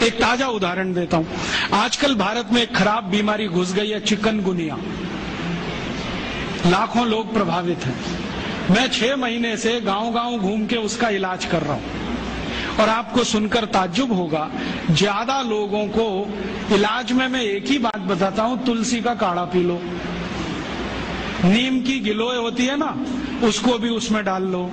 एक ताजा उदाहरण देता हूं। आजकल भारत में एक खराब बीमारी घुस गई है, चिकनगुनिया। लाखों लोग प्रभावित हैं। मैं 6 महीने से गांव-गांव घूम के उसका इलाज कर रहा हूं और आपको सुनकर ताज्जुब होगा, ज्यादा लोगों को इलाज में मैं एक ही बात बताता हूं, तुलसी का काढ़ा पी लो, नीम की गिलोय होती है ना, उसको भी उसमें डाल लो,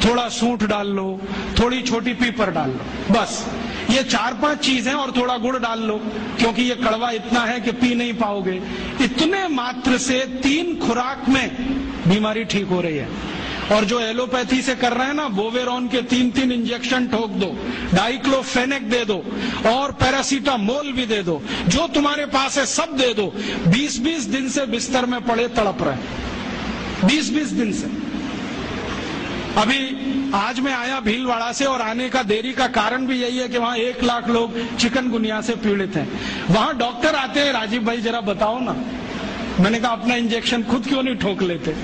थोड़ा सूंठ डाल लो, थोड़ी छोटी पीपर डाल लो, बस ये 4-5 चीजें, और थोड़ा गुड़ डाल लो, क्योंकि ये कड़वा इतना है कि पी नहीं पाओगे। इतने मात्र से 3 खुराक में बीमारी ठीक हो रही है। और जो एलोपैथी से कर रहे हैं ना, बोवेरॉन के 3-3 इंजेक्शन ठोक दो, डाइक्लोफेनेक दे दो और पैरासीटामोल भी दे दो, जो तुम्हारे पास है सब दे दो। 20-20 दिन से बिस्तर में पड़े तड़प रहे, 20-20 दिन से। अभी आज मैं आया भीलवाड़ा से, और आने का देरी का कारण भी यही है कि वहां 1 लाख लोग चिकनगुनिया से पीड़ित हैं। वहां डॉक्टर आते हैं, राजीव भाई जरा बताओ ना। मैंने कहा अपना इंजेक्शन खुद क्यों नहीं ठोक लेते?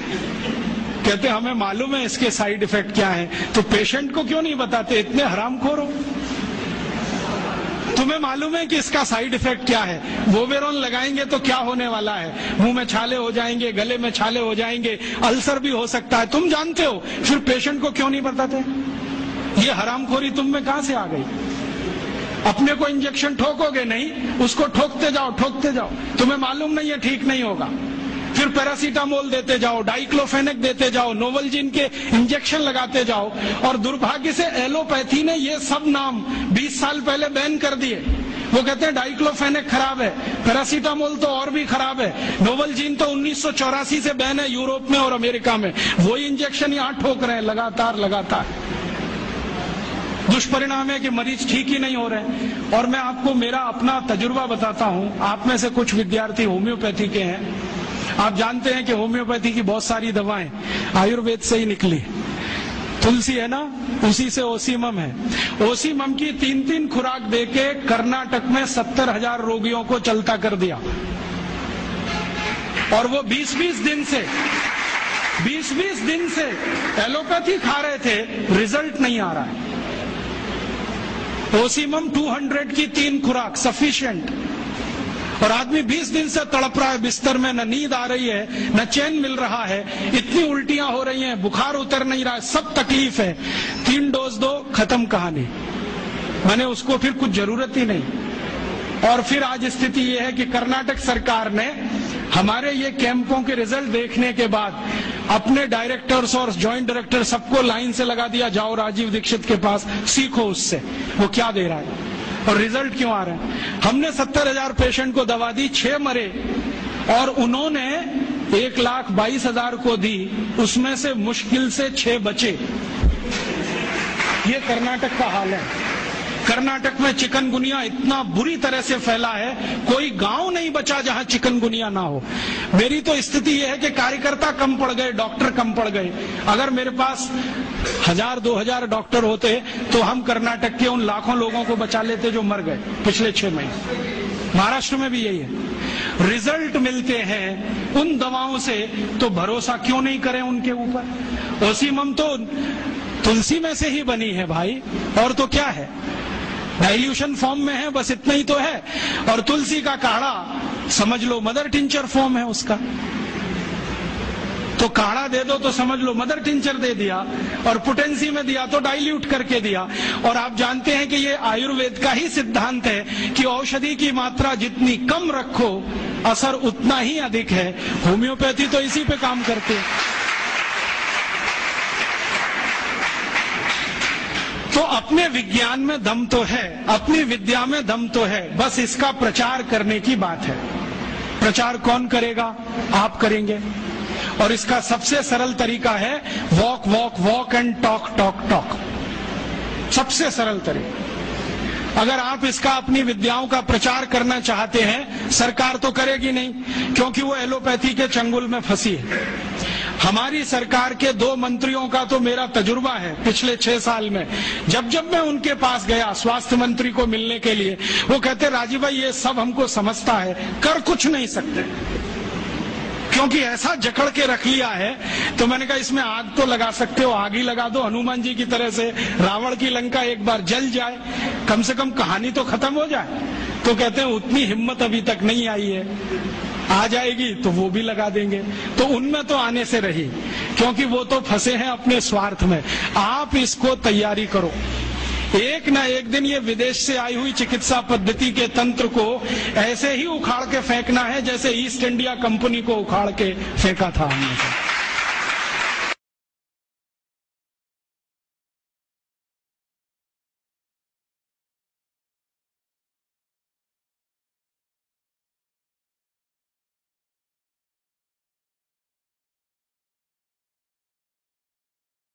कहते हमें मालूम है इसके साइड इफेक्ट क्या है, तो पेशेंट को क्यों नहीं बताते? इतने हरामखोर हो, तुम्हें मालूम है कि इसका साइड इफेक्ट क्या है? बोवेरॉन लगाएंगे तो क्या होने वाला है? मुंह में छाले हो जाएंगे, गले में छाले हो जाएंगे, अल्सर भी हो सकता है, तुम जानते हो, फिर पेशेंट को क्यों नहीं बताते? ये हरामखोरी तुम में कहां से आ गई? अपने को इंजेक्शन ठोकोगे नहीं, उसको ठोकते जाओ, तुम्हें मालूम नहीं है ठीक नहीं होगा। फिर पैरासीटामोल देते जाओ, डाइक्लोफेनेक देते जाओ, नोवलजिन के इंजेक्शन लगाते जाओ, और दुर्भाग्य से एलोपैथी ने ये सब नाम 20 साल पहले बैन कर दिए। वो कहते हैं डाइक्लोफेनेक खराब है, पैरासीटामोल तो और भी खराब है, नोवलजिन तो 1984 से बैन है यूरोप में और अमेरिका में, वही इंजेक्शन यहाँ ठोक रहे हैं लगातार। दुष्परिणाम है कि मरीज ठीक ही नहीं हो रहे। और मैं आपको मेरा अपना तजुर्बा बताता हूं। आप में से कुछ विद्यार्थी होम्योपैथी के हैं, आप जानते हैं कि होम्योपैथी की बहुत सारी दवाएं आयुर्वेद से ही निकली। तुलसी है ना, उसी से ओसीमम है। ओसीमम की 3-3 खुराक देके कर्नाटक में 70,000 रोगियों को चलता कर दिया, और वो 20-20 दिन से एलोपैथी खा रहे थे, रिजल्ट नहीं आ रहा है। ओसीमम 200 की 3 खुराक सफिशिएंट, और आदमी 20 दिन से तड़प रहा है बिस्तर में, न नींद आ रही है, न चैन मिल रहा है, इतनी उल्टियां हो रही हैं, बुखार उतर नहीं रहा है, सब तकलीफ है। 3 डोज दो, खत्म कहानी। मैंने उसको फिर कुछ जरूरत ही नहीं। और फिर आज स्थिति ये है कि कर्नाटक सरकार ने हमारे ये कैंपों के रिजल्ट देखने के बाद अपने डायरेक्टर्स और ज्वाइंट डायरेक्टर सबको लाइन से लगा दिया, जाओ राजीव दीक्षित के पास, सीखो उससे वो क्या दे रहा है और रिजल्ट क्यों आ रहा है। हमने 70,000 पेशेंट को दवा दी, 6 मरे, और उन्होंने 1,22,000 को दी, उसमें से मुश्किल से 6 बचे। ये कर्नाटक का हाल है। कर्नाटक में चिकनगुनिया इतना बुरी तरह से फैला है, कोई गांव नहीं बचा जहां चिकनगुनिया ना हो। मेरी तो स्थिति यह है कि कार्यकर्ता कम पड़ गए, डॉक्टर कम पड़ गए। अगर मेरे पास 1,000-2,000 डॉक्टर होते तो हम कर्नाटक के उन लाखों लोगों को बचा लेते जो मर गए पिछले 6 महीने। महाराष्ट्र में भी यही है। रिजल्ट मिलते हैं उन दवाओं से, तो भरोसा क्यों नहीं करें उनके ऊपर? ओसीमम तो तुलसी में से ही बनी है भाई, और तो क्या है, डाइल्यूशन फॉर्म में है, बस इतना ही तो है। और तुलसी का काढ़ा समझ लो मदर टिंचर फॉर्म है उसका, तो काढ़ा दे दो तो समझ लो मदर टिंचर दे दिया, और पोटेंसी में दिया तो डाइल्यूट करके दिया। और आप जानते हैं कि ये आयुर्वेद का ही सिद्धांत है कि औषधि की मात्रा जितनी कम रखो, असर उतना ही अधिक है। होम्योपैथी तो इसी पे काम करते हैं। तो अपने विज्ञान में दम तो है, अपनी विद्या में दम तो है, बस इसका प्रचार करने की बात है। प्रचार कौन करेगा? आप करेंगे। और इसका सबसे सरल तरीका है walk walk walk and talk talk talk. सबसे सरल तरीका। अगर आप इसका अपनी विद्याओं का प्रचार करना चाहते हैं, सरकार तो करेगी नहीं, क्योंकि वो एलोपैथी के चंगुल में फंसी है। हमारी सरकार के 2 मंत्रियों का तो मेरा तजुर्बा है पिछले 6 साल में। जब जब मैं उनके पास गया स्वास्थ्य मंत्री को मिलने के लिए, वो कहते राजीव भाई ये सब हमको समझता है, कर कुछ नहीं सकते, क्योंकि ऐसा जकड़ के रख लिया है। तो मैंने कहा इसमें आग तो लगा सकते हो, आग ही लगा दो, हनुमान जी की तरह से रावण की लंका एक बार जल जाए। कम से कम कहानी तो खत्म हो जाए। तो कहते हैं उतनी हिम्मत अभी तक नहीं आई है, आ जाएगी तो वो भी लगा देंगे। तो उनमें तो आने से रही, क्योंकि वो तो फंसे हैं अपने स्वार्थ में। आप इसको तैयारी करो, एक ना एक दिन ये विदेश से आई हुई चिकित्सा पद्धति के तंत्र को ऐसे ही उखाड़ के फेंकना है जैसे ईस्ट इंडिया कंपनी को उखाड़ के फेंका था हमने।